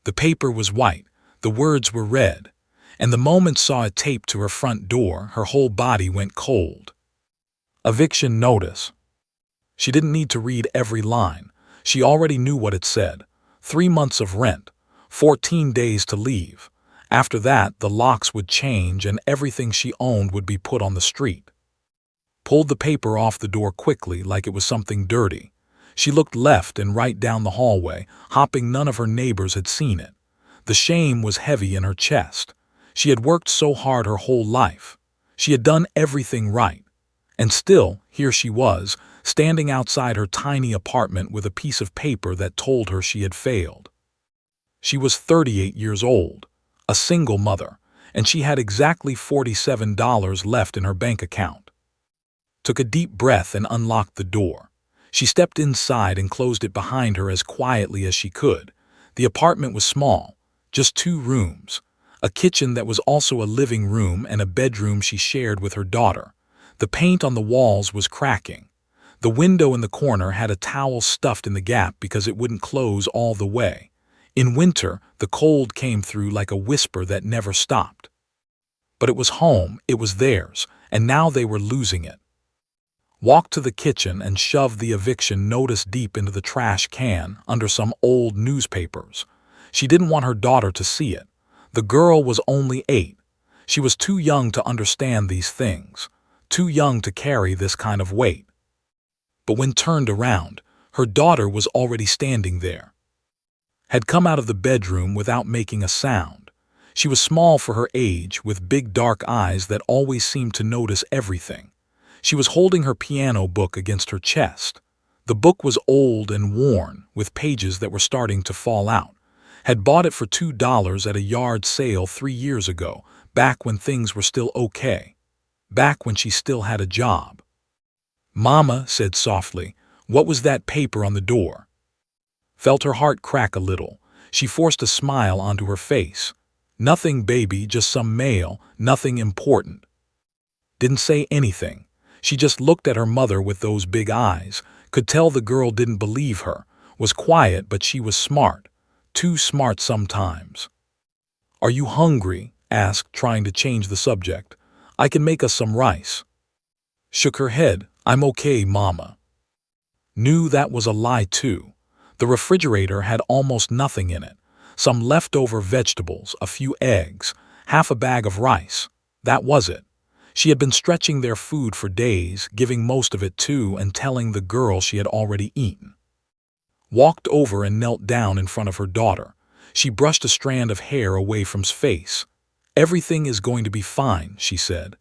The paper was white, the words were red, and the moment saw it taped to her front door, her whole body went cold. Eviction notice. She didn't need to read every line. She already knew what it said. 3 months of rent, 14 days to leave. After that, the locks would change and everything she owned would be put on the street. Pulled the paper off the door quickly like it was something dirty. She looked left and right down the hallway, hoping none of her neighbors had seen it. The shame was heavy in her chest. She had worked so hard her whole life. She had done everything right. And still, here she was, standing outside her tiny apartment with a piece of paper that told her she had failed. She was 38 years old, a single mother, and she had exactly $47 left in her bank account. Took a deep breath and unlocked the door. She stepped inside and closed it behind her as quietly as she could. The apartment was small, just 2 rooms, a kitchen that was also a living room and a bedroom she shared with her daughter. The paint on the walls was cracking. The window in the corner had a towel stuffed in the gap because it wouldn't close all the way. In winter, the cold came through like a whisper that never stopped. But it was home, it was theirs, and now they were losing it. Walked to the kitchen and shoved the eviction notice deep into the trash can under some old newspapers. She didn't want her daughter to see it. The girl was only 8. She was too young to understand these things, too young to carry this kind of weight. But when turned around, her daughter was already standing there. Had come out of the bedroom without making a sound. She was small for her age, with big dark eyes that always seemed to notice everything. She was holding her piano book against her chest. The book was old and worn, with pages that were starting to fall out. Had bought it for $2 at a yard sale 3 years ago, back when things were still okay. Back when she still had a job. "Mama," said softly, "what was that paper on the door?" Felt her heart crack a little. She forced a smile onto her face. "Nothing, baby, just some mail, nothing important." Didn't say anything. She just looked at her mother with those big eyes, could tell the girl didn't believe her, was quiet but she was smart, too smart sometimes. "Are you hungry?" asked, trying to change the subject. "I can make us some rice." Shook her head. "I'm okay, Mama." Knew that was a lie too. The refrigerator had almost nothing in it. Some leftover vegetables, a few eggs, half a bag of rice. That was it. She had been stretching their food for days, giving most of it to and telling the girl she had already eaten. Walked over and knelt down in front of her daughter. She brushed a strand of hair away from his face. "Everything is going to be fine," she said.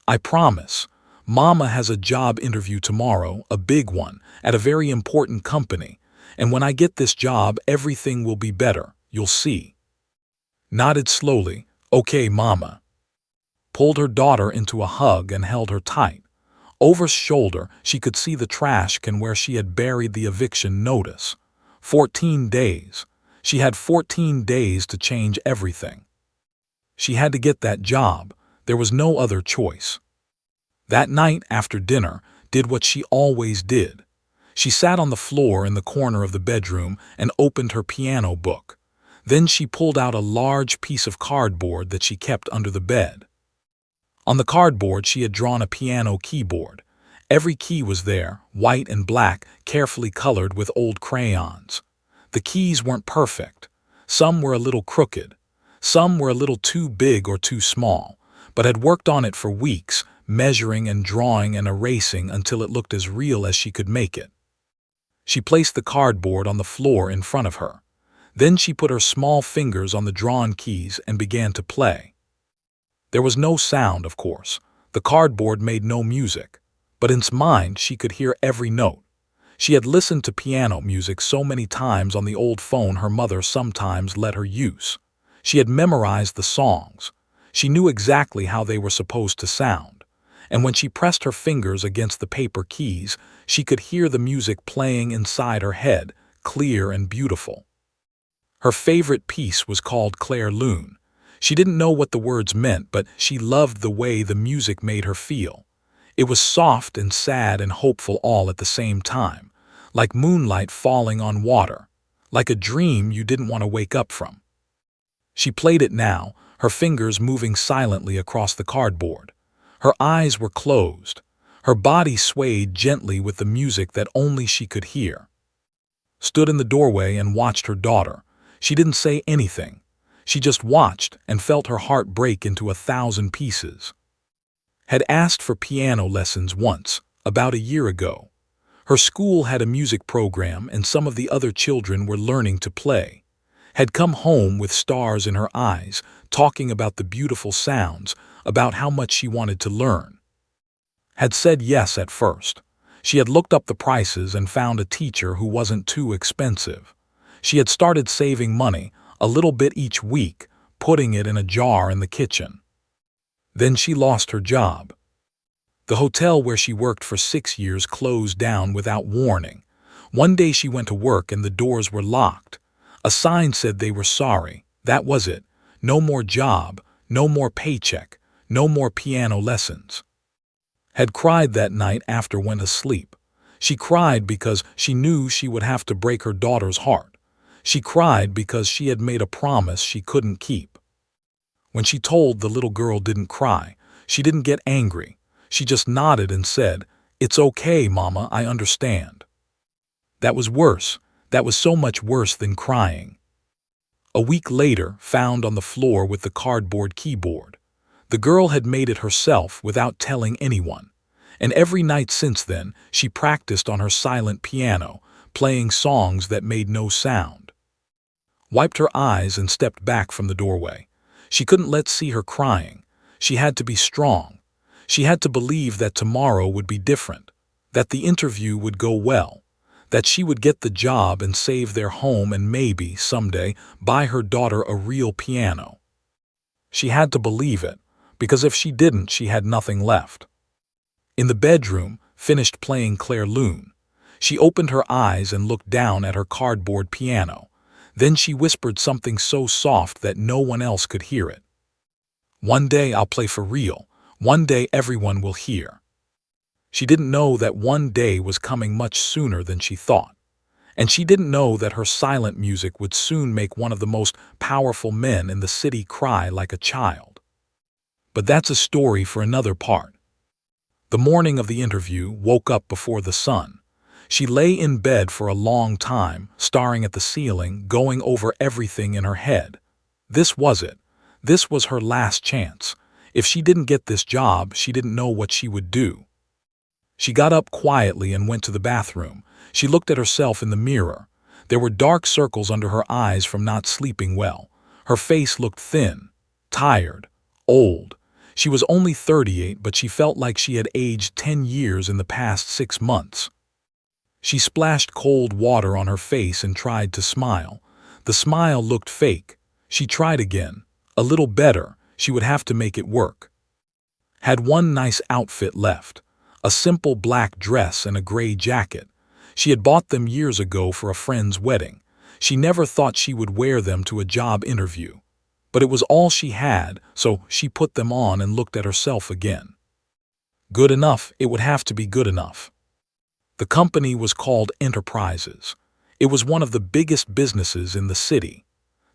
"I promise. Mama has a job interview tomorrow, a big one, at a very important company. And when I get this job, everything will be better. You'll see." Nodded slowly. "Okay, Mama." Pulled her daughter into a hug and held her tight. Over his shoulder, she could see the trash can where she had buried the eviction notice. 14 days. She had 14 days to change everything. She had to get that job. There was no other choice. That night after dinner, did what she always did. She sat on the floor in the corner of the bedroom and opened her piano book. Then she pulled out a large piece of cardboard that she kept under the bed. On the cardboard she had drawn a piano keyboard. Every key was there, white and black, carefully colored with old crayons. The keys weren't perfect. Some were a little crooked. Some were a little too big or too small, but had worked on it for weeks, measuring and drawing and erasing until it looked as real as she could make it. She placed the cardboard on the floor in front of her. Then she put her small fingers on the drawn keys and began to play. There was no sound, of course. The cardboard made no music. But in her mind she could hear every note. She had listened to piano music so many times on the old phone her mother sometimes let her use. She had memorized the songs. She knew exactly how they were supposed to sound. And when she pressed her fingers against the paper keys, she could hear the music playing inside her head, clear and beautiful. Her favorite piece was called Claire Lune. She didn't know what the words meant, but she loved the way the music made her feel. It was soft and sad and hopeful all at the same time, like moonlight falling on water, like a dream you didn't want to wake up from. She played it now, her fingers moving silently across the cardboard. Her eyes were closed. Her body swayed gently with the music that only she could hear. Stood in the doorway and watched her daughter. She didn't say anything. She just watched and felt her heart break into 1,000 pieces. Had asked for piano lessons once, about a year ago. Her school had a music program and some of the other children were learning to play. Had come home with stars in her eyes, talking about the beautiful sounds, about how much she wanted to learn. Had said yes at first. She had looked up the prices and found a teacher who wasn't too expensive. She had started saving money, a little bit each week, putting it in a jar in the kitchen. Then she lost her job. The hotel where she worked for 6 years closed down without warning. One day she went to work and the doors were locked. A sign said they were sorry. That was it. No more job, no more paycheck, no more piano lessons. Had cried that night after went asleep. She cried because she knew she would have to break her daughter's heart. She cried because she had made a promise she couldn't keep. When she told the little girl didn't cry, she didn't get angry. She just nodded and said, "It's okay, Mama, I understand." That was worse. That was so much worse than crying. A week later, found on the floor with the cardboard keyboard. The girl had made it herself without telling anyone. And every night since then, she practiced on her silent piano, playing songs that made no sound. Wiped her eyes and stepped back from the doorway. She couldn't let see her crying. She had to be strong. She had to believe that tomorrow would be different, that the interview would go well, that she would get the job and save their home and maybe, someday, buy her daughter a real piano. She had to believe it, because if she didn't, she had nothing left. In the bedroom, finished playing Claire Loon. She opened her eyes and looked down at her cardboard piano. Then she whispered something so soft that no one else could hear it. "One day I'll play for real. One day everyone will hear." She didn't know that one day was coming much sooner than she thought. And she didn't know that her silent music would soon make one of the most powerful men in the city cry like a child. But that's a story for another part. The morning of the interview, woke up before the sun. She lay in bed for a long time, staring at the ceiling, going over everything in her head. This was it. This was her last chance. If she didn't get this job, she didn't know what she would do. She got up quietly and went to the bathroom. She looked at herself in the mirror. There were dark circles under her eyes from not sleeping well. Her face looked thin, tired, old. She was only 38, but she felt like she had aged 10 years in the past 6 months. She splashed cold water on her face and tried to smile. The smile looked fake. She tried again. A little better. She would have to make it work. Had one nice outfit left. A simple black dress and a gray jacket. She had bought them years ago for a friend's wedding. She never thought she would wear them to a job interview. But it was all she had, so she put them on and looked at herself again. Good enough, it would have to be good enough. The company was called Enterprises. It was one of the biggest businesses in the city.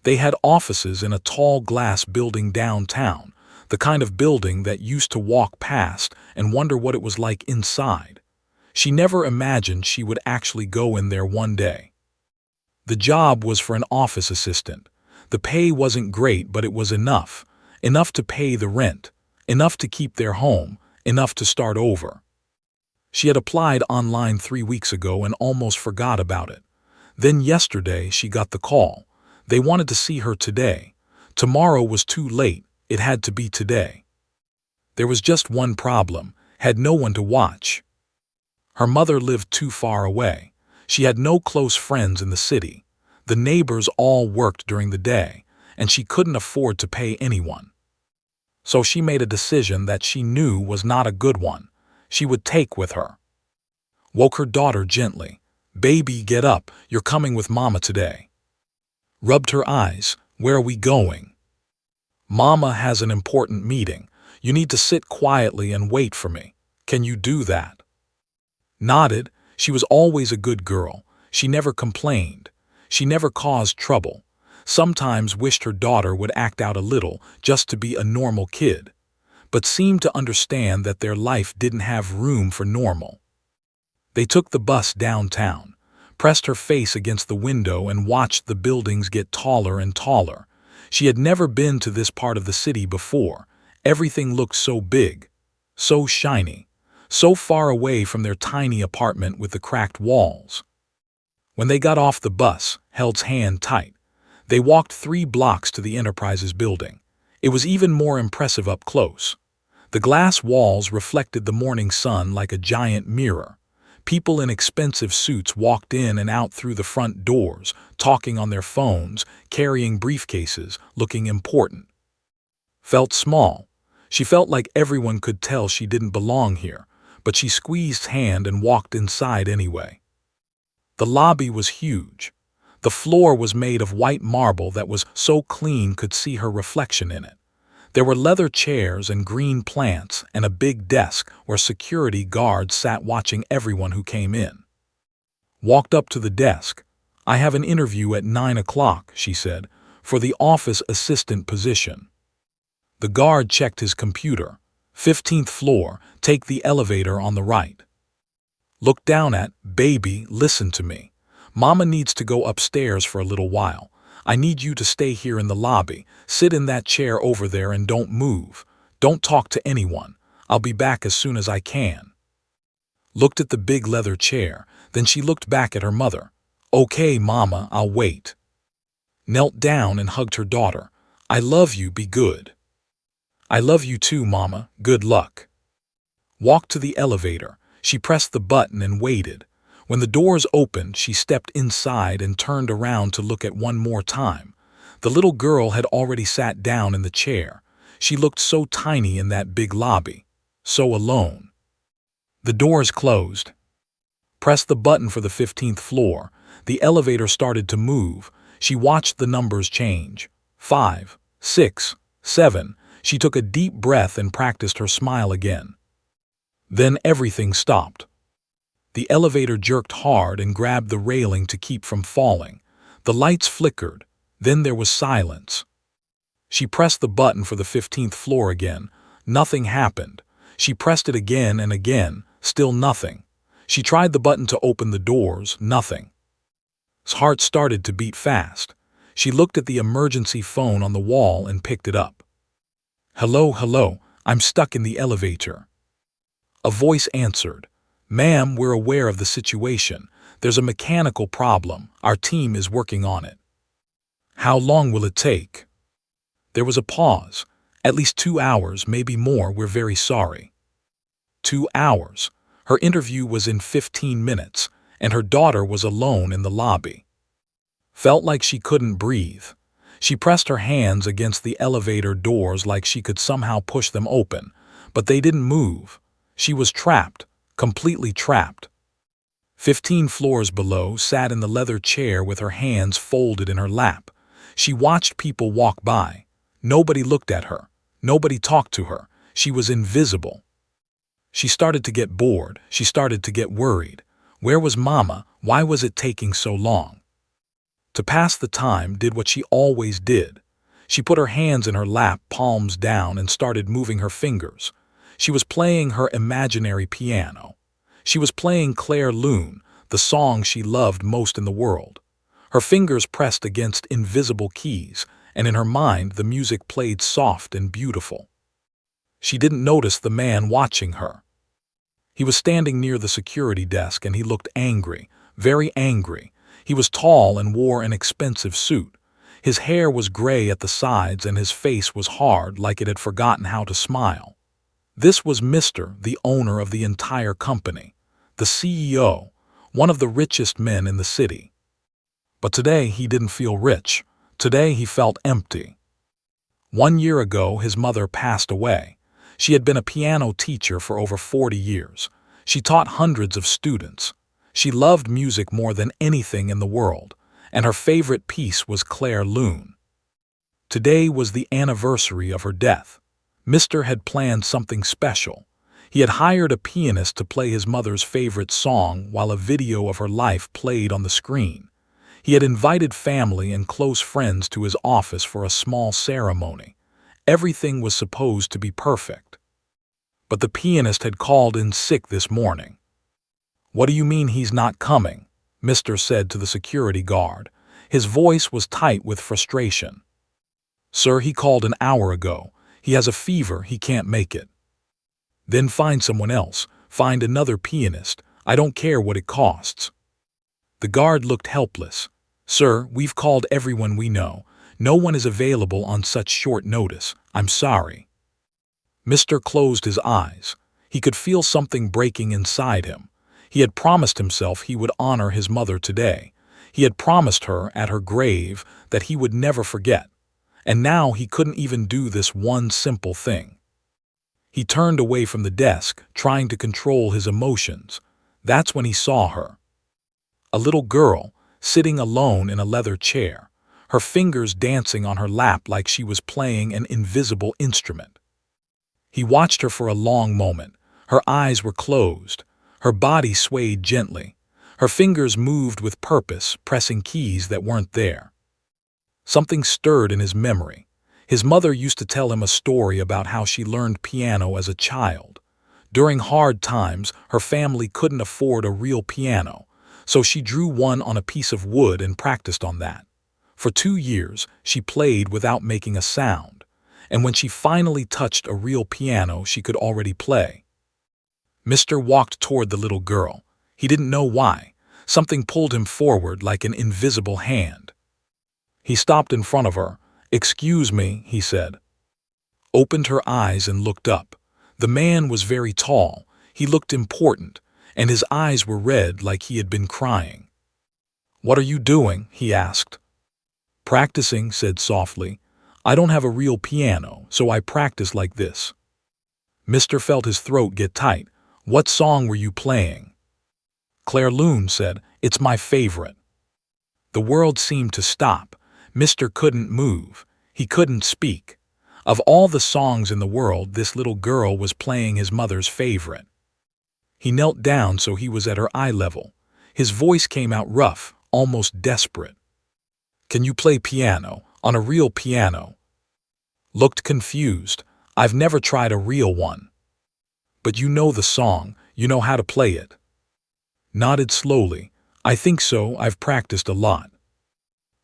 They had offices in a tall glass building downtown, the kind of building that used to walk past and wonder what it was like inside. She never imagined she would actually go in there one day. The job was for an office assistant. The pay wasn't great, but it was enough. Enough to pay the rent, enough to keep their home, enough to start over. She had applied online 3 weeks ago and almost forgot about it. Then yesterday she got the call. They wanted to see her today. Tomorrow was too late. It had to be today. There was just one problem. Had no one to watch. Her mother lived too far away. She had no close friends in the city. The neighbors all worked during the day, and she couldn't afford to pay anyone. So she made a decision that she knew was not a good one. She would take with her. Woke her daughter gently. "Baby, get up. You're coming with Mama today." Rubbed her eyes. "Where are we going?" "Mama has an important meeting. You need to sit quietly and wait for me. Can you do that?" Nodded. She was always a good girl. She never complained. She never caused trouble. sometimes wished her daughter would act out a little just to be a normal kid, but seemed to understand that their life didn't have room for normal. They took the bus downtown, pressed her face against the window and watched the buildings get taller and taller. She had never been to this part of the city before. Everything looked so big, so shiny, so far away from their tiny apartment with the cracked walls. When they got off the bus, held hand tight, they walked 3 blocks to the Enterprise's building. It was even more impressive up close. The glass walls reflected the morning sun like a giant mirror. People in expensive suits walked in and out through the front doors, talking on their phones, carrying briefcases, looking important. Felt small. She felt like everyone could tell she didn't belong here, but she squeezed hand and walked inside anyway. The lobby was huge. The floor was made of white marble that was so clean could see her reflection in it. There were leather chairs and green plants and a big desk where security guards sat watching everyone who came in. Walked up to the desk. "I have an interview at 9 o'clock, she said, "for the office assistant position." The guard checked his computer. 15th floor, take the elevator on the right. Looked down at, "Baby, listen to me. Mama needs to go upstairs for a little while. I need you to stay here in the lobby. Sit in that chair over there and don't move. Don't talk to anyone. I'll be back as soon as I can." Looked at the big leather chair, then she looked back at her mother. "Okay, Mama, I'll wait." Knelt down and hugged her daughter. "I love you, be good." "I love you too, Mama, good luck." Walked to the elevator. She pressed the button and waited. When the doors opened, she stepped inside and turned around to look at one more time. The little girl had already sat down in the chair. She looked so tiny in that big lobby, so alone. The doors closed. Pressed the button for the 15th floor. The elevator started to move. She watched the numbers change. 5, 6, 7. She took a deep breath and practiced her smile again. Then everything stopped. The elevator jerked hard and grabbed the railing to keep from falling. The lights flickered. Then there was silence. She pressed the button for the 15th floor again. Nothing happened. She pressed it again and again. Still nothing. She tried the button to open the doors. Nothing. His heart started to beat fast. She looked at the emergency phone on the wall and picked it up. "Hello, hello, I'm stuck in the elevator." A voice answered. "Ma'am, we're aware of the situation. There's a mechanical problem. Our team is working on it." "How long will it take?" There was a pause. "At least 2 hours, maybe more. We're very sorry." 2 hours. Her interview was in 15 minutes, and her daughter was alone in the lobby. Felt like she couldn't breathe. She pressed her hands against the elevator doors like she could somehow push them open, but they didn't move. She was trapped. Completely trapped. 15 floors below, sat in the leather chair with her hands folded in her lap. She watched people walk by. Nobody looked at her. Nobody talked to her. She was invisible. She started to get bored. She started to get worried. Where was Mama? Why was it taking so long? To pass the time, did what she always did. She put her hands in her lap, palms down, and started moving her fingers. She was playing her imaginary piano. She was playing Claire Lune, the song she loved most in the world. Her fingers pressed against invisible keys, and in her mind the music played soft and beautiful. She didn't notice the man watching her. He was standing near the security desk and he looked angry, very angry. He was tall and wore an expensive suit. His hair was gray at the sides and his face was hard like it had forgotten how to smile. This was Mr., the owner of the entire company, the CEO, one of the richest men in the city. But today he didn't feel rich. Today he felt empty. 1 year ago his mother passed away. She had been a piano teacher for over 40 years. She taught hundreds of students. She loved music more than anything in the world, and her favorite piece was Claire Lune. Today was the anniversary of her death. Mr. had planned something special. He had hired a pianist to play his mother's favorite song while a video of her life played on the screen. He had invited family and close friends to his office for a small ceremony. Everything was supposed to be perfect. But the pianist had called in sick this morning. "What do you mean he's not coming?" Mr. said to the security guard. His voice was tight with frustration. "Sir, he called an hour ago. He has a fever, he can't make it." "Then find someone else. Find another pianist. I don't care what it costs." The guard looked helpless. "Sir, we've called everyone we know. No one is available on such short notice. I'm sorry." Mr. closed his eyes. He could feel something breaking inside him. He had promised himself he would honor his mother today. He had promised her at her grave that he would never forget. And now he couldn't even do this one simple thing. He turned away from the desk, trying to control his emotions. That's when he saw her. A little girl, sitting alone in a leather chair, her fingers dancing on her lap like she was playing an invisible instrument. He watched her for a long moment. Her eyes were closed. Her body swayed gently. Her fingers moved with purpose, pressing keys that weren't there. Something stirred in his memory. His mother used to tell him a story about how she learned piano as a child. During hard times, her family couldn't afford a real piano, so she drew one on a piece of wood and practiced on that. For 2 years, she played without making a sound, and when she finally touched a real piano, she could already play. Mr. walked toward the little girl. He didn't know why. Something pulled him forward like an invisible hand. He stopped in front of her. "Excuse me," he said. Opened her eyes and looked up. The man was very tall. He looked important, and his eyes were red like he had been crying. "What are you doing?" he asked. "Practicing," said softly. "I don't have a real piano, so I practice like this." Mr. felt his throat get tight. "What song were you playing?" Claire Loon said, "It's my favorite." The world seemed to stop. Mr. couldn't move. He couldn't speak. Of all the songs in the world, this little girl was playing his mother's favorite. He knelt down so he was at her eye level. His voice came out rough, almost desperate. "Can you play piano, on a real piano?" Looked confused. "I've never tried a real one." "But you know the song, you know how to play it." Nodded slowly. "I think so, I've practiced a lot."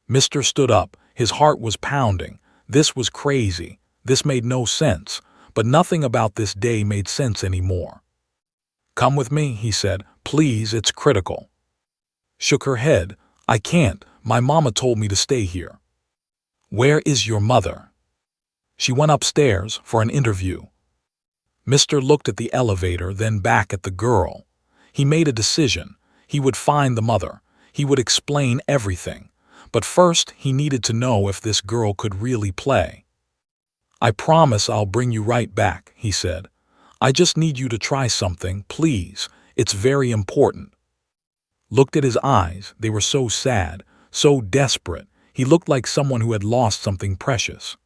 Mr. stood up. His heart was pounding. This was crazy. This made no sense. But nothing about this day made sense anymore. "Come with me," he said. "Please, it's critical." Shook her head. "I can't. My mama told me to stay here." "Where is your mother?" "She went upstairs for an interview." Mr. looked at the elevator, then back at the girl. He made a decision. He would find the mother. He would explain everything. But first, he needed to know if this girl could really play. "I promise I'll bring you right back," he said. "I just need you to try something, please. It's very important." Looked at his eyes. They were so sad, so desperate. He looked like someone who had lost something precious.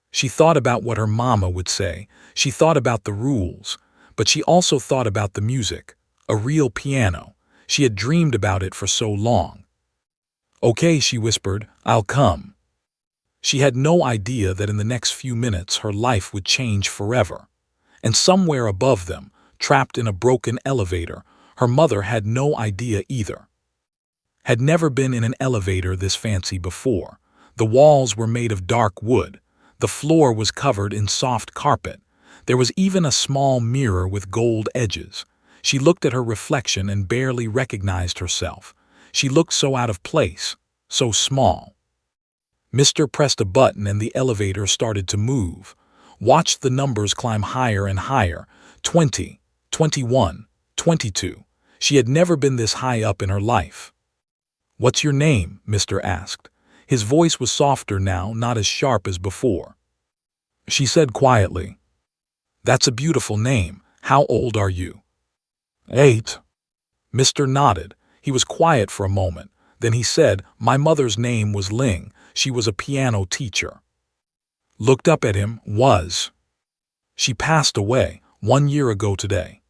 She thought about what her mama would say. She thought about the rules. But she also thought about the music. A real piano. She had dreamed about it for so long. "Okay," she whispered, "I'll come." She had no idea that in the next few minutes her life would change forever. And somewhere above them, trapped in a broken elevator, her mother had no idea either. Had never been in an elevator this fancy before. The walls were made of dark wood. The floor was covered in soft carpet. There was even a small mirror with gold edges. She looked at her reflection and barely recognized herself. She looked so out of place, so small. Mr. pressed a button and the elevator started to move. Watched the numbers climb higher and higher. 20, 21, 22. She had never been this high up in her life. "What's your name?" Mr. asked. His voice was softer now, not as sharp as before. She said quietly, "That's a beautiful name. How old are you?" 8. Mr. nodded. He was quiet for a moment. Then he said, "My mother's name was Ling. She was a piano teacher." Looked up at him. "Was. She passed away 1 year ago today."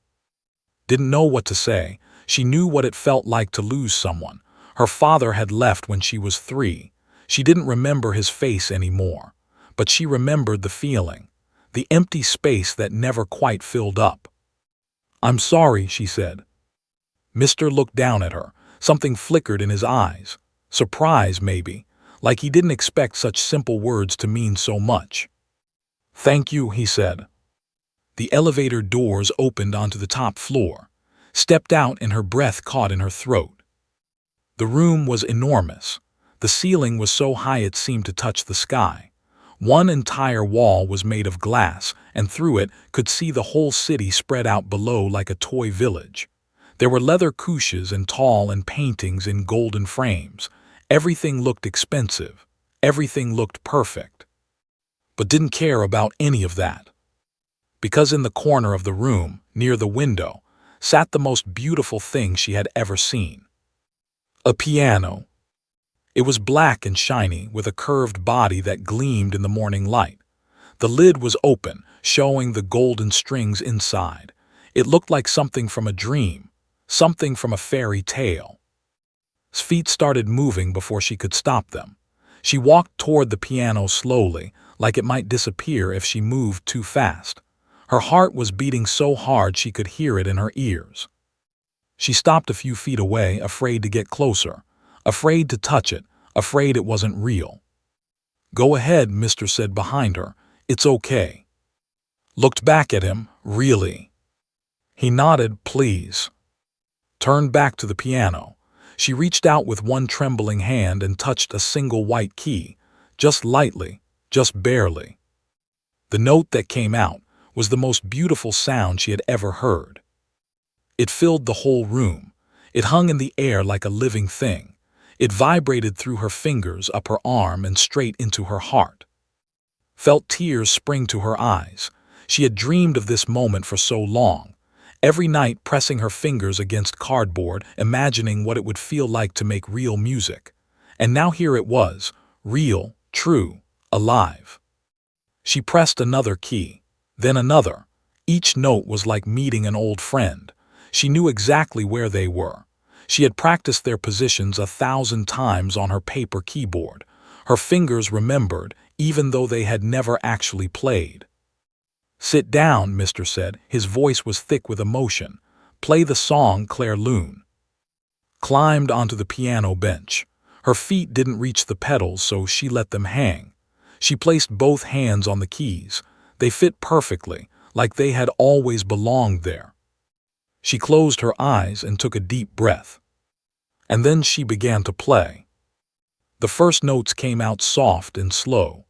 Didn't know what to say. She knew what it felt like to lose someone. Her father had left when she was 3. She didn't remember his face anymore, but she remembered the feeling, the empty space that never quite filled up. "I'm sorry," she said. Mr. looked down at her. Something flickered in his eyes. Surprise, maybe, like he didn't expect such simple words to mean so much. "Thank you," he said. The elevator doors opened onto the top floor. Stepped out and her breath caught in her throat. The room was enormous. The ceiling was so high it seemed to touch the sky. One entire wall was made of glass, and through it could see the whole city spread out below like a toy village. There were leather couches and tall and paintings in golden frames. Everything looked expensive. Everything looked perfect. But didn't care about any of that. Because in the corner of the room, near the window, sat the most beautiful thing she had ever seen. A piano. It was black and shiny, with a curved body that gleamed in the morning light. The lid was open, showing the golden strings inside. It looked like something from a dream, something from a fairy tale. His feet started moving before she could stop them. She walked toward the piano slowly, like it might disappear if she moved too fast. Her heart was beating so hard she could hear it in her ears. She stopped a few feet away, afraid to get closer, afraid to touch it, afraid it wasn't real. "Go ahead," Mr. said behind her. "It's okay." Looked back at him. "Really?" He nodded. "Please." Turned back to the piano. She reached out with one trembling hand and touched a single white key, just lightly, just barely. The note that came out was the most beautiful sound she had ever heard. It filled the whole room. It hung in the air like a living thing. It vibrated through her fingers, up her arm, and straight into her heart. Felt tears spring to her eyes. She had dreamed of this moment for so long. Every night pressing her fingers against cardboard, imagining what it would feel like to make real music. And now here it was, real, true, alive. She pressed another key, then another. Each note was like meeting an old friend. She knew exactly where they were. She had practiced their positions 1,000 times on her paper keyboard. Her fingers remembered, even though they had never actually played. "Sit down," Mr. said. His voice was thick with emotion. "Play the song, Claire Loon." Climbed onto the piano bench. Her feet didn't reach the pedals, so she let them hang. She placed both hands on the keys. They fit perfectly, like they had always belonged there. She closed her eyes and took a deep breath. And then she began to play. The first notes came out soft and slow.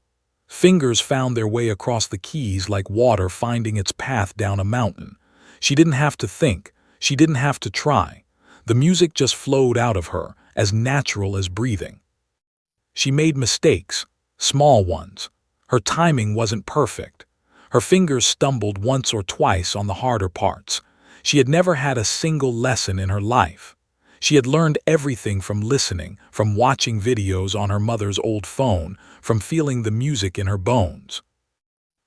Fingers found their way across the keys like water finding its path down a mountain. She didn't have to think. She didn't have to try. The music just flowed out of her, as natural as breathing. She made mistakes, small ones. Her timing wasn't perfect. Her fingers stumbled once or twice on the harder parts. She had never had a single lesson in her life. She had learned everything from listening, from watching videos on her mother's old phone, from feeling the music in her bones.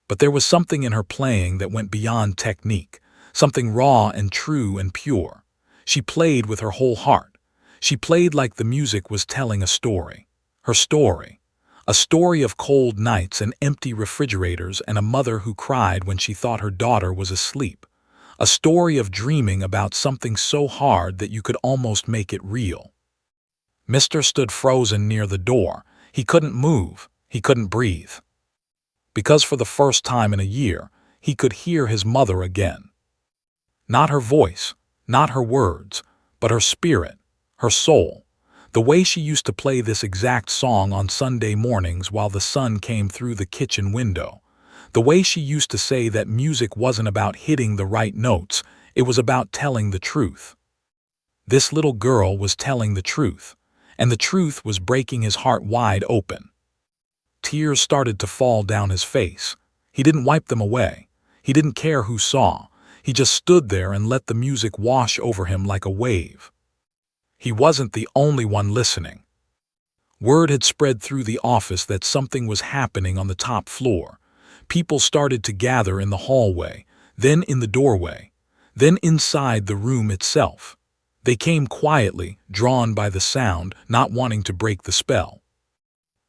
But there was something in her playing that went beyond technique, something raw and true and pure. She played with her whole heart. She played like the music was telling a story. Her story. A story of cold nights and empty refrigerators and a mother who cried when she thought her daughter was asleep. A story of dreaming about something so hard that you could almost make it real. Mr. stood frozen near the door. He couldn't move. He couldn't breathe. Because for the first time in a year, he could hear his mother again. Not her voice, not her words, but her spirit, her soul. The way she used to play this exact song on Sunday mornings while the sun came through the kitchen window. The way she used to say that music wasn't about hitting the right notes, it was about telling the truth. This little girl was telling the truth, and the truth was breaking his heart wide open. Tears started to fall down his face. He didn't wipe them away. He didn't care who saw. He just stood there and let the music wash over him like a wave. He wasn't the only one listening. Word had spread through the office that something was happening on the top floor. People started to gather in the hallway, then in the doorway, then inside the room itself. They came quietly, drawn by the sound, not wanting to break the spell.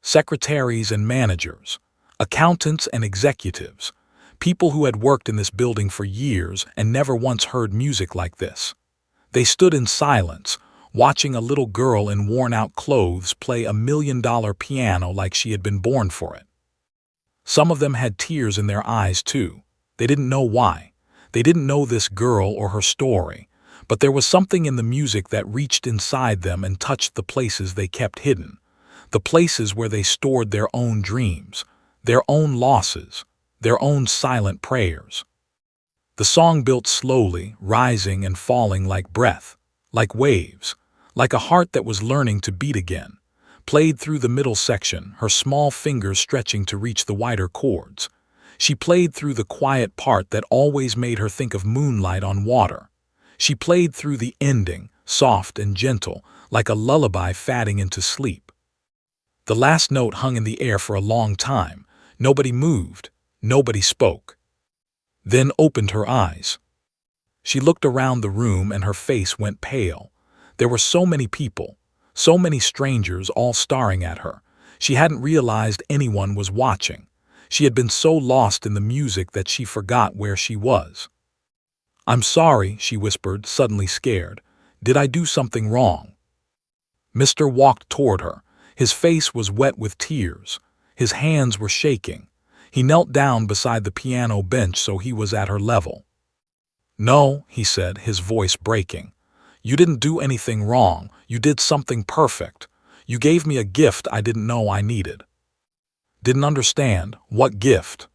Secretaries and managers, accountants and executives, people who had worked in this building for years and never once heard music like this. They stood in silence, watching a little girl in worn-out clothes play $1 million piano like she had been born for it. Some of them had tears in their eyes, too. They didn't know why. They didn't know this girl or her story, but there was something in the music that reached inside them and touched the places they kept hidden, the places where they stored their own dreams, their own losses, their own silent prayers. The song built slowly, rising and falling like breath, like waves, like a heart that was learning to beat again. Played through the middle section, her small fingers stretching to reach the wider chords. She played through the quiet part that always made her think of moonlight on water. She played through the ending, soft and gentle, like a lullaby fading into sleep. The last note hung in the air for a long time. Nobody moved, nobody spoke. Then opened her eyes. She looked around the room and her face went pale. There were so many people, so many strangers all staring at her. She hadn't realized anyone was watching. She had been so lost in the music that she forgot where she was. "I'm sorry," she whispered, suddenly scared. "Did I do something wrong?" Mr. walked toward her. His face was wet with tears. His hands were shaking. He knelt down beside the piano bench so he was at her level. "No," he said, his voice breaking. "You didn't do anything wrong. You did something perfect. You gave me a gift I didn't know I needed." "Didn't understand. What gift?"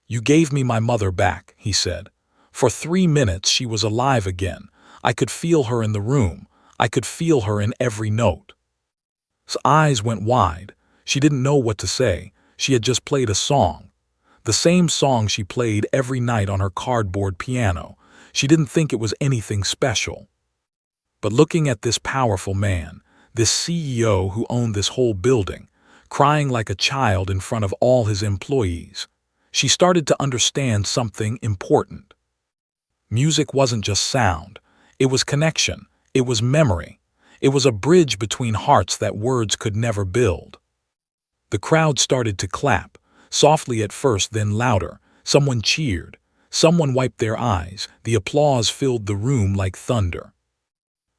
"You gave me my mother back," he said. "For 3 minutes she was alive again. I could feel her in the room. I could feel her in every note." His eyes went wide. She didn't know what to say. She had just played a song. The same song she played every night on her cardboard piano. She didn't think it was anything special. But looking at this powerful man, this CEO who owned this whole building, crying like a child in front of all his employees, she started to understand something important. Music wasn't just sound. It was connection. It was memory. It was a bridge between hearts that words could never build. The crowd started to clap, softly at first, then louder. Someone cheered. Someone wiped their eyes. The applause filled the room like thunder.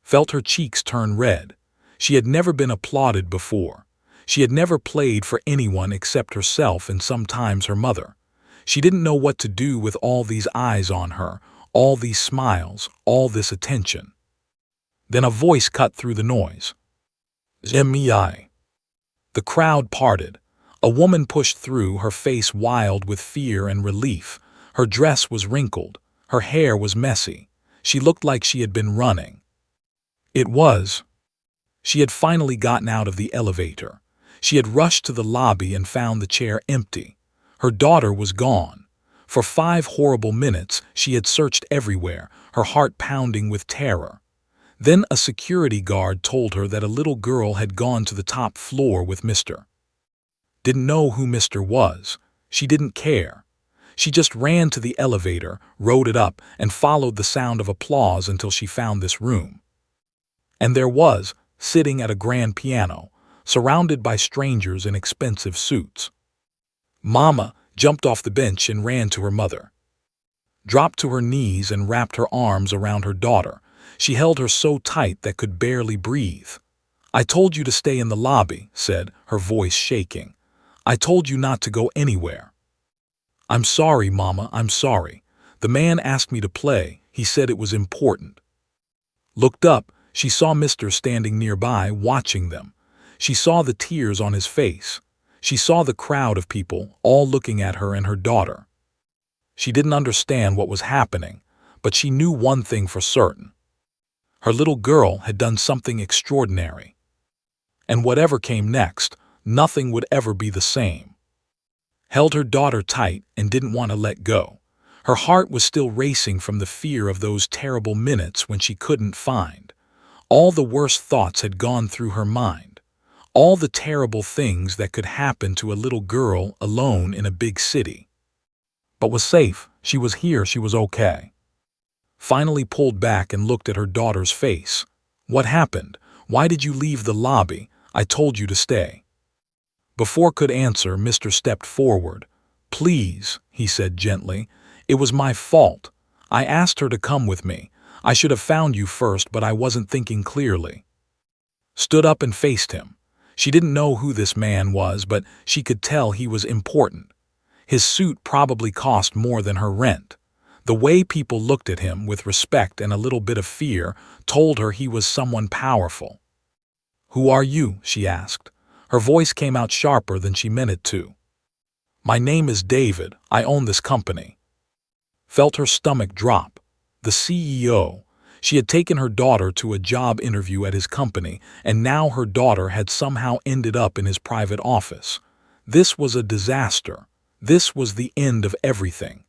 Felt her cheeks turn red. She had never been applauded before. She had never played for anyone except herself and sometimes her mother. She didn't know what to do with all these eyes on her, all these smiles, all this attention. Then a voice cut through the noise. "Zemi." The crowd parted. A woman pushed through, her face wild with fear and relief. Her dress was wrinkled. Her hair was messy. She looked like she had been running. She had finally gotten out of the elevator. She had rushed to the lobby and found the chair empty. Her daughter was gone. For 5 horrible minutes she had searched everywhere, her heart pounding with terror. Then a security guard told her that a little girl had gone to the top floor with Mr. Didn't know who Mr. was. She didn't care. She just ran to the elevator, rode it up, and followed the sound of applause until she found this room. And there was, sitting at a grand piano, surrounded by strangers in expensive suits. Mama jumped off the bench and ran to her mother. Dropped to her knees and wrapped her arms around her daughter. She held her so tight that could barely breathe. "I told you to stay in the lobby," said, her voice shaking. "I told you not to go anywhere." "I'm sorry, Mama, I'm sorry. The man asked me to play. He said it was important." Looked up, she saw Mr. standing nearby, watching them. She saw the tears on his face. She saw the crowd of people, all looking at her and her daughter. She didn't understand what was happening, but she knew one thing for certain. Her little girl had done something extraordinary. And whatever came next, nothing would ever be the same. Held her daughter tight and didn't want to let go. Her heart was still racing from the fear of those terrible minutes when she couldn't find. All the worst thoughts had gone through her mind. All the terrible things that could happen to a little girl alone in a big city. But was safe. She was here. She was okay. finally pulled back and looked at her daughter's face. "What happened? Why did you leave the lobby? I told you to stay." Before could answer, Mr. stepped forward. "Please," he said gently, "it was my fault. I asked her to come with me. I should have found you first, but I wasn't thinking clearly." Stood up and faced him. She didn't know who this man was, but she could tell he was important. His suit probably cost more than her rent. The way people looked at him, with respect and a little bit of fear, told her he was someone powerful. "Who are you?" she asked. Her voice came out sharper than she meant it to. "My name is David. I own this company." Felt her stomach drop. The CEO. She had taken her daughter to a job interview at his company, and now her daughter had somehow ended up in his private office. This was a disaster. This was the end of everything.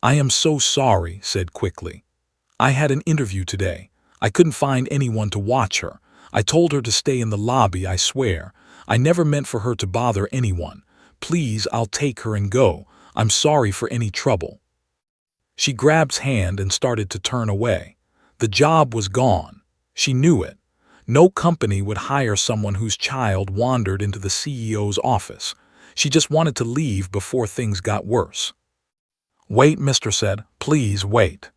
"I am so sorry," said quickly. "I had an interview today. I couldn't find anyone to watch her. I told her to stay in the lobby, I swear. I never meant for her to bother anyone. Please, I'll take her and go. I'm sorry for any trouble." She grabbed his hand and started to turn away. The job was gone. She knew it. No company would hire someone whose child wandered into the CEO's office. She just wanted to leave before things got worse. "Wait," Mr. said. "Please wait."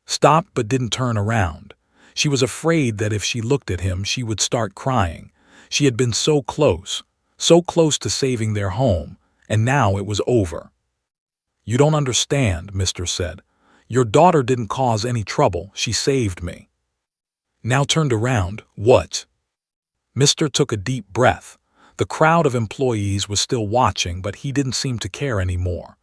Stopped but didn't turn around. She was afraid that if she looked at him, she would start crying. She had been so close to saving their home, and now it was over. "You don't understand," Mr. said. "Your daughter didn't cause any trouble. She saved me." Now turned around. "What?" Mr. took a deep breath. The crowd of employees was still watching, but he didn't seem to care anymore.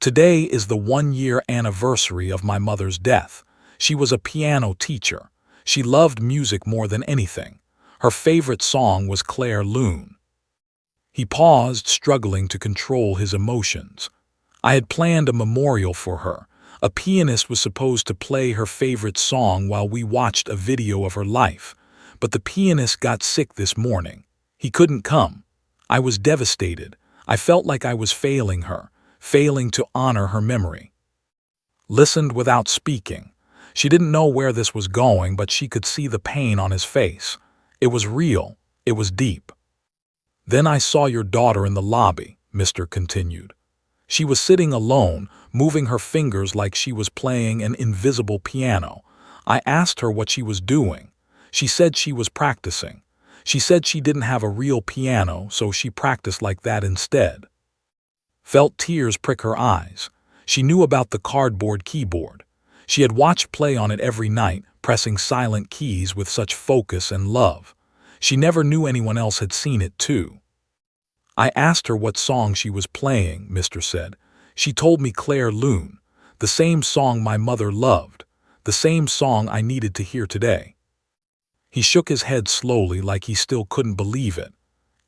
"Today is the 1-year anniversary of my mother's death. She was a piano teacher. She loved music more than anything. Her favorite song was Claire Lune." He paused, struggling to control his emotions. "I had planned a memorial for her. A pianist was supposed to play her favorite song while we watched a video of her life. But the pianist got sick this morning. He couldn't come. I was devastated. I felt like I was failing her, failing to honor her memory." Listened without speaking. She didn't know where this was going, but she could see the pain on his face. It was real. It was deep. "Then I saw your daughter in the lobby," Mr. continued. "She was sitting alone, moving her fingers like she was playing an invisible piano. I asked her what she was doing. She said she was practicing. She said she didn't have a real piano, so she practiced like that instead." Felt tears prick her eyes. She knew about the cardboard keyboard. She had watched play on it every night, pressing silent keys with such focus and love. She never knew anyone else had seen it too. "I asked her what song she was playing," Mr. said. "She told me Claire Lune, the same song my mother loved, the same song I needed to hear today." He shook his head slowly, like he still couldn't believe it.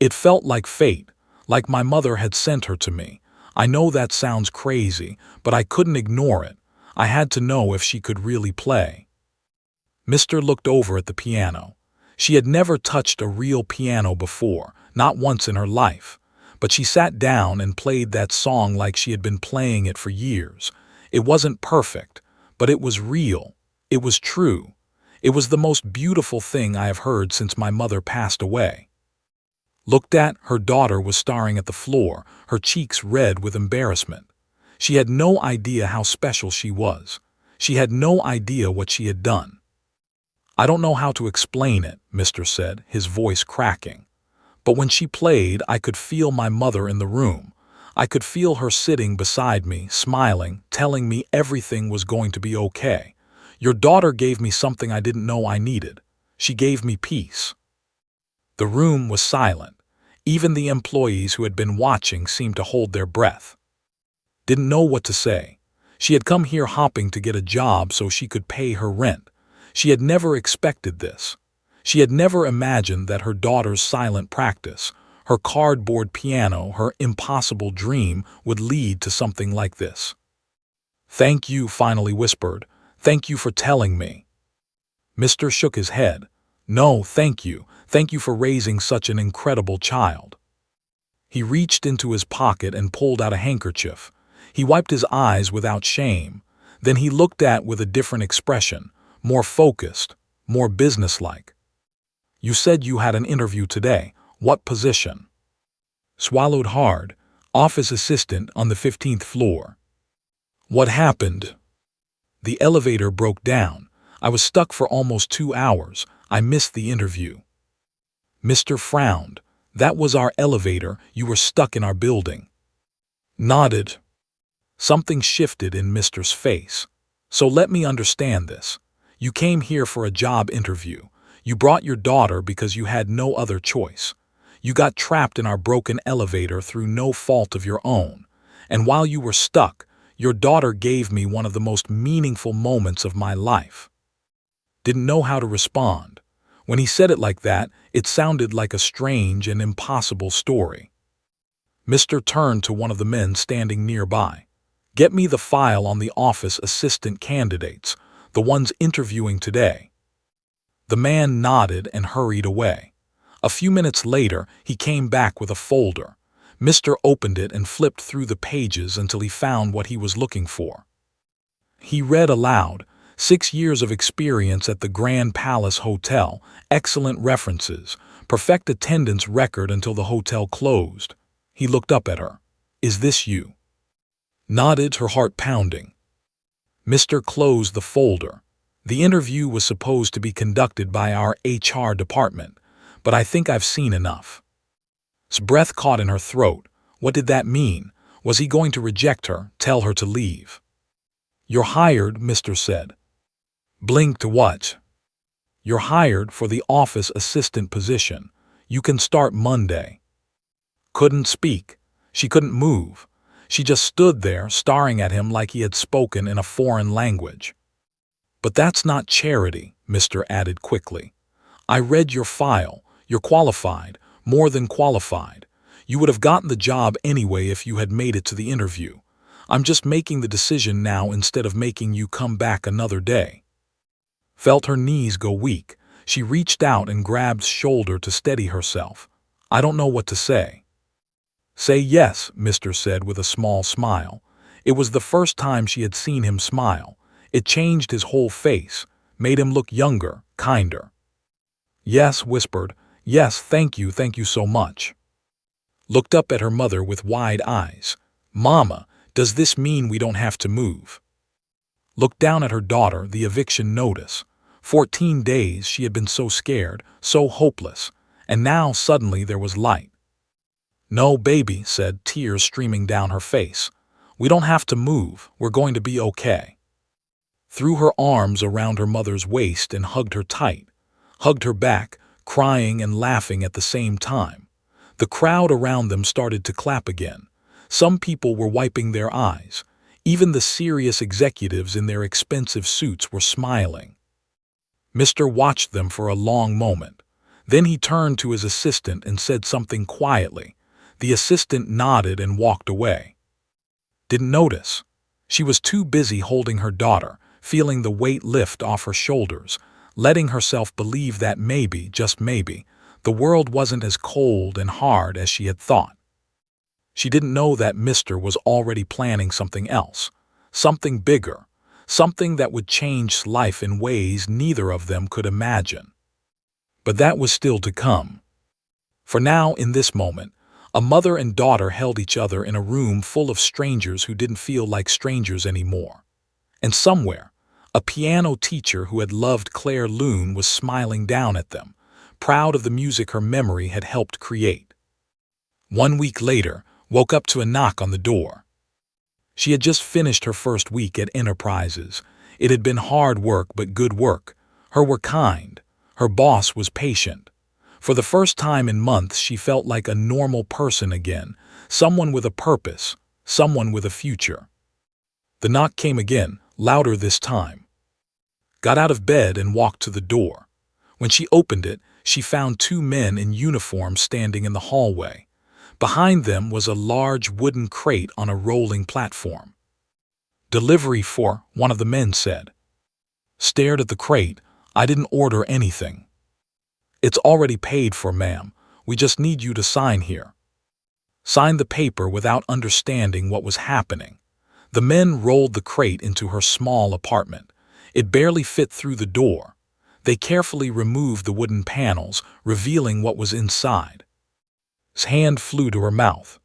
"It felt like fate, like my mother had sent her to me. I know that sounds crazy, but I couldn't ignore it. I had to know if she could really play." Mr. looked over at the piano. She had never touched a real piano before, not once in her life. But she sat down and played that song like she had been playing it for years. It wasn't perfect, but it was real. It was true. It was the most beautiful thing I have heard since my mother passed away. Looked at, her daughter was staring at the floor, her cheeks red with embarrassment. She had no idea how special she was. She had no idea what she had done. "I don't know how to explain it," Mr. said, his voice cracking. "But when she played, I could feel my mother in the room. I could feel her sitting beside me, smiling, telling me everything was going to be okay. Your daughter gave me something I didn't know I needed. She gave me peace." The room was silent. Even the employees who had been watching seemed to hold their breath. Didn't know what to say. She had come here hopping to get a job so she could pay her rent. She had never expected this. She had never imagined that her daughter's silent practice, her cardboard piano, her impossible dream would lead to something like this. "Thank you," finally whispered. "Thank you for telling me." Mr. shook his head. "No, thank you. Thank you for raising such an incredible child." He reached into his pocket and pulled out a handkerchief. He wiped his eyes without shame. Then he looked at with a different expression, more focused, more businesslike. You said you had an interview today. What position? Swallowed hard. Office assistant on the 15th floor. What happened? The elevator broke down. I was stuck for almost 2 hours. I missed the interview. Mr. frowned. That was our elevator. You were stuck in our building. Nodded. Something shifted in Mr.'s face. So let me understand this. You came here for a job interview. You brought your daughter because you had no other choice. You got trapped in our broken elevator through no fault of your own. And while you were stuck, your daughter gave me one of the most meaningful moments of my life. Didn't know how to respond. When he said it like that, it sounded like a strange and impossible story. Mr. turned to one of the men standing nearby. Get me the file on the office assistant candidates, the ones interviewing today. The man nodded and hurried away. A few minutes later, he came back with a folder. Mr. opened it and flipped through the pages until he found what he was looking for. He read aloud, 6 years of experience at the Grand Palace Hotel, excellent references, perfect attendance record until the hotel closed. He looked up at her. Is this you? Nodded, her heart pounding. Mr. closed the folder. The interview was supposed to be conducted by our HR department, but I think I've seen enough. His breath caught in her throat. What did that mean? Was he going to reject her, tell her to leave? You're hired, Mr. said. Blinked what? You're hired for the office assistant position. You can start Monday. Couldn't speak. She couldn't move. She just stood there, staring at him like he had spoken in a foreign language. But that's not charity, Mr. added quickly. I read your file. You're qualified, more than qualified. You would have gotten the job anyway if you had made it to the interview. I'm just making the decision now instead of making you come back another day. Felt her knees go weak. She reached out and grabbed his shoulder to steady herself. I don't know what to say. Say yes, Mr. said with a small smile. It was the first time she had seen him smile. It changed his whole face, made him look younger, kinder. Yes, whispered. Yes, thank you so much. Looked up at her mother with wide eyes. Mama, does this mean we don't have to move? Looked down at her daughter, the eviction notice. 14 days she had been so scared, so hopeless, and now suddenly there was light. No, baby, said, tears streaming down her face. We don't have to move, we're going to be okay. Threw her arms around her mother's waist and hugged her tight. Hugged her back, crying and laughing at the same time. The crowd around them started to clap again. Some people were wiping their eyes. Even the serious executives in their expensive suits were smiling. Mr. watched them for a long moment. Then he turned to his assistant and said something quietly. The assistant nodded and walked away. Didn't notice. She was too busy holding her daughter, feeling the weight lift off her shoulders, letting herself believe that maybe, just maybe, the world wasn't as cold and hard as she had thought. She didn't know that Mr. was already planning something else, something bigger, something that would change life in ways neither of them could imagine. But that was still to come. For now, in this moment, a mother and daughter held each other in a room full of strangers who didn't feel like strangers anymore. And somewhere, a piano teacher who had loved Claire Loon was smiling down at them, proud of the music her memory had helped create. 1 week later, woke up to a knock on the door. She had just finished her first week at Enterprises. It had been hard work, but good work. Her were kind. Her boss was patient. For the first time in months, she felt like a normal person again, someone with a purpose, someone with a future. The knock came again, louder this time. Got out of bed and walked to the door. When she opened it, she found 2 men in uniform standing in the hallway. Behind them was a large wooden crate on a rolling platform. Delivery for, one of the men said. Stared at the crate. I didn't order anything. It's already paid for, ma'am. We just need you to sign here. Signed the paper without understanding what was happening. The men rolled the crate into her small apartment. It barely fit through the door. They carefully removed the wooden panels, revealing what was inside. His hand flew to her mouth.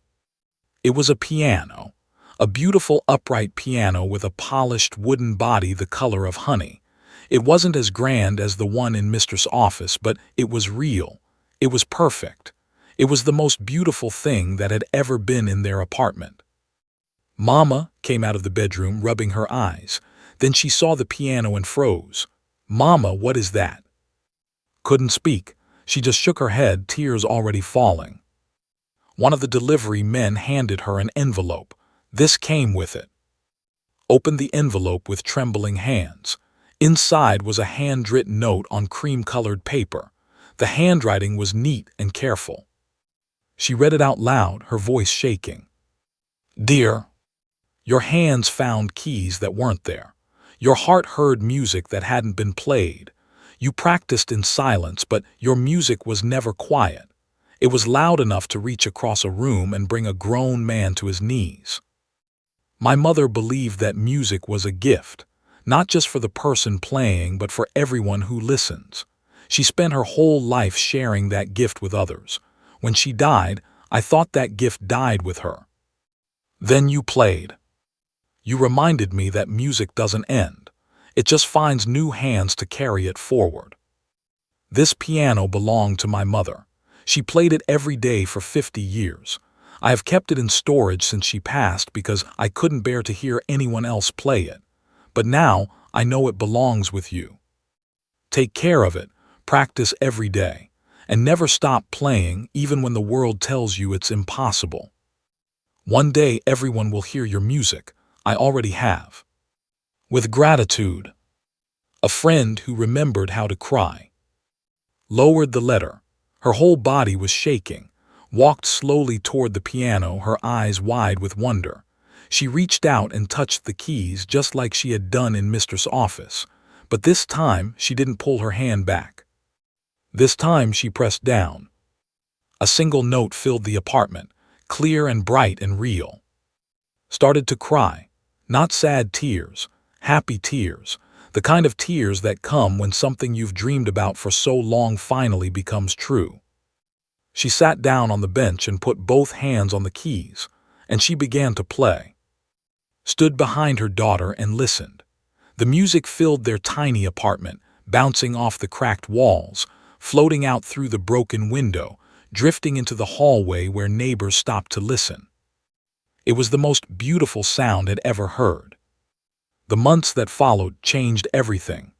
It was a piano, a beautiful upright piano with a polished wooden body the color of honey. It wasn't as grand as the one in Mistress' office, but it was real. It was perfect. It was the most beautiful thing that had ever been in their apartment. Mama came out of the bedroom, rubbing her eyes. Then she saw the piano and froze. "Mama, what is that?" Couldn't speak. She just shook her head, tears already falling. One of the delivery men handed her an envelope. This came with it. Opened the envelope with trembling hands. Inside was a handwritten note on cream-colored paper. The handwriting was neat and careful. She read it out loud, her voice shaking. "Dear, your hands found keys that weren't there. Your heart heard music that hadn't been played. You practiced in silence, but your music was never quiet. It was loud enough to reach across a room and bring a grown man to his knees. My mother believed that music was a gift, not just for the person playing, but for everyone who listens. She spent her whole life sharing that gift with others. When she died, I thought that gift died with her. Then you played. You reminded me that music doesn't end. It just finds new hands to carry it forward. This piano belonged to my mother. She played it every day for 50 years. I have kept it in storage since she passed because I couldn't bear to hear anyone else play it. But now I know it belongs with you. Take care of it, practice every day, and never stop playing even when the world tells you it's impossible. One day everyone will hear your music. I already have. With gratitude." A friend who remembered how to cry. Lowered the letter. Her whole body was shaking. Walked slowly toward the piano, her eyes wide with wonder. She reached out and touched the keys just like she had done in Mistress' office. But this time she didn't pull her hand back. This time she pressed down. A single note filled the apartment, clear and bright and real. Started to cry. Not sad tears, happy tears. The kind of tears that come when something you've dreamed about for so long finally becomes true. She sat down on the bench and put both hands on the keys, and she began to play. Stood behind her daughter and listened. The music filled their tiny apartment, bouncing off the cracked walls, floating out through the broken window, drifting into the hallway where neighbors stopped to listen. It was the most beautiful sound had ever heard. The months that followed changed everything.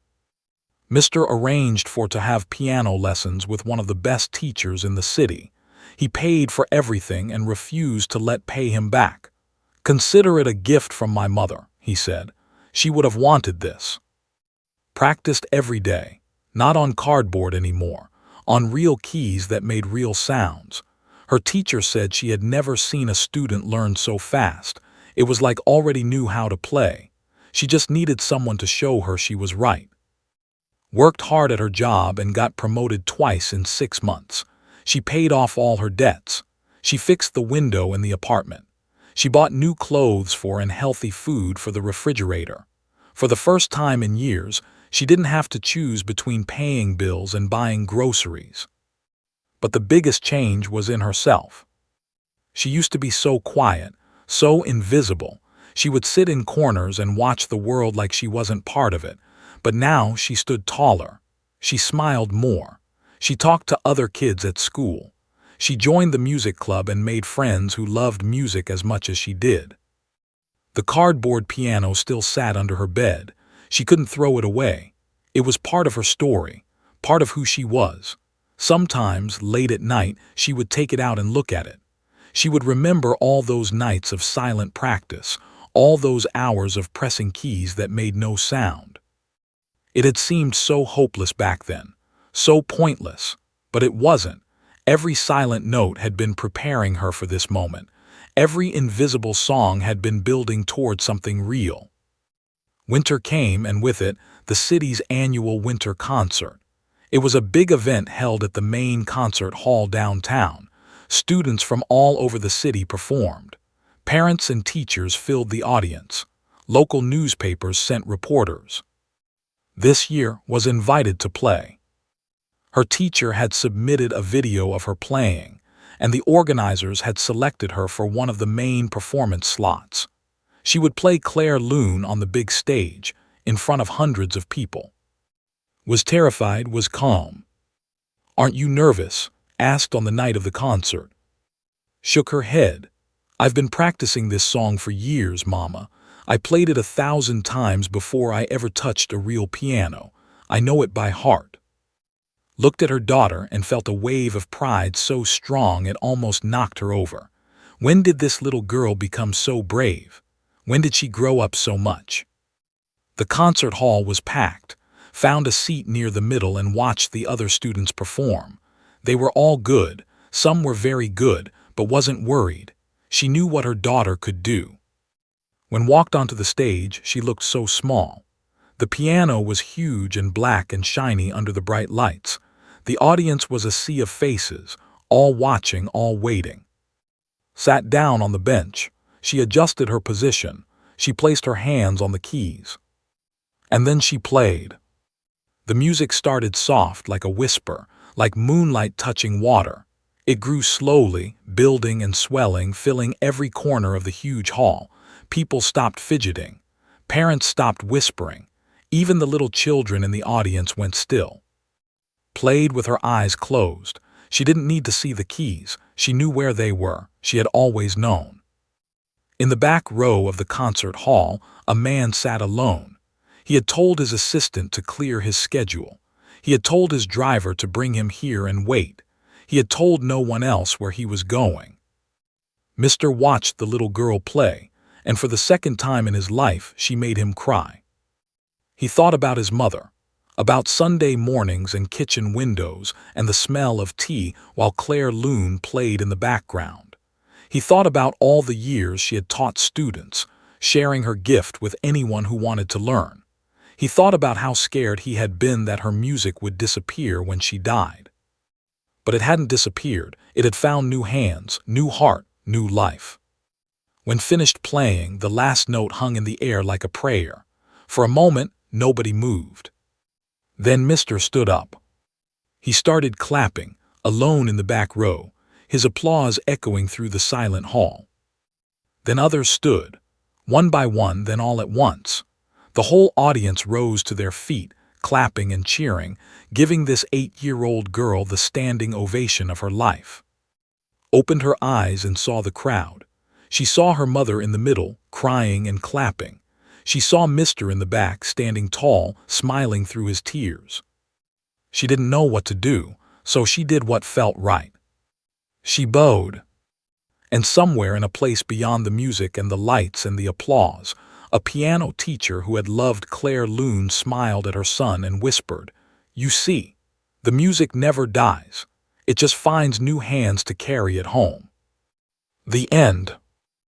Mr. arranged for to have piano lessons with one of the best teachers in the city. He paid for everything and refused to let pay him back. "Consider it a gift from my mother," he said. "She would have wanted this." Practiced every day, not on cardboard anymore, on real keys that made real sounds. Her teacher said she had never seen a student learn so fast. It was like already knew how to play. She just needed someone to show her she was right. Worked hard at her job and got promoted twice in 6 months. She paid off all her debts. She fixed the window in the apartment. She bought new clothes for and healthy food for the refrigerator. For the first time in years, she didn't have to choose between paying bills and buying groceries. But the biggest change was in herself. She used to be so quiet, so invisible. She would sit in corners and watch the world like she wasn't part of it. But now she stood taller. She smiled more. She talked to other kids at school. She joined the music club and made friends who loved music as much as she did. The cardboard piano still sat under her bed. She couldn't throw it away. It was part of her story, part of who she was. Sometimes, late at night, she would take it out and look at it. She would remember all those nights of silent practice, all those hours of pressing keys that made no sound. It had seemed so hopeless back then, so pointless, but it wasn't. Every silent note had been preparing her for this moment. Every invisible song had been building toward something real. Winter came, and with it, the city's annual winter concert. It was a big event held at the main concert hall downtown. Students from all over the city performed. Parents and teachers filled the audience. Local newspapers sent reporters. This year was invited to play. Her teacher had submitted a video of her playing, and the organizers had selected her for one of the main performance slots. She would play Claire Loon on the big stage, in front of hundreds of people. Was terrified, was calm. "Aren't you nervous?" asked on the night of the concert. Shook her head. "I've been practicing this song for years, Mama. I played it 1,000 times before I ever touched a real piano. I know it by heart." Looked at her daughter and felt a wave of pride so strong it almost knocked her over. When did this little girl become so brave? When did she grow up so much? The concert hall was packed. Found a seat near the middle and watched the other students perform. They were all good. Some were very good, but wasn't worried. She knew what her daughter could do. When walked onto the stage, she looked so small. The piano was huge and black and shiny under the bright lights. The audience was a sea of faces, all watching, all waiting. Sat down on the bench. She adjusted her position. She placed her hands on the keys. And then she played. The music started soft, like a whisper, like moonlight touching water. It grew slowly, building and swelling, filling every corner of the huge hall. People stopped fidgeting. Parents stopped whispering. Even the little children in the audience went still. Played with her eyes closed. She didn't need to see the keys. She knew where they were. She had always known. In the back row of the concert hall, a man sat alone. He had told his assistant to clear his schedule. He had told his driver to bring him here and wait. He had told no one else where he was going. Mr. watched the little girl play, and for the second time in his life, she made him cry. He thought about his mother, about Sunday mornings and kitchen windows and the smell of tea while Claire Loon played in the background. He thought about all the years she had taught students, sharing her gift with anyone who wanted to learn. He thought about how scared he had been that her music would disappear when she died. But it hadn't disappeared. It had found new hands, new heart, new life. When finished playing, the last note hung in the air like a prayer. For a moment, nobody moved. Then Mr. stood up. He started clapping, alone in the back row, his applause echoing through the silent hall. Then others stood, one by one, then all at once. The whole audience rose to their feet, clapping and cheering, giving this 8-year-old girl the standing ovation of her life. Opened her eyes and saw the crowd. She saw her mother in the middle, crying and clapping. She saw Mr. in the back, standing tall, smiling through his tears. She didn't know what to do, so she did what felt right. She bowed. And somewhere in a place beyond the music and the lights and the applause, a piano teacher who had loved Claire Loon smiled at her son and whispered, "You see, the music never dies. It just finds new hands to carry it home." The end.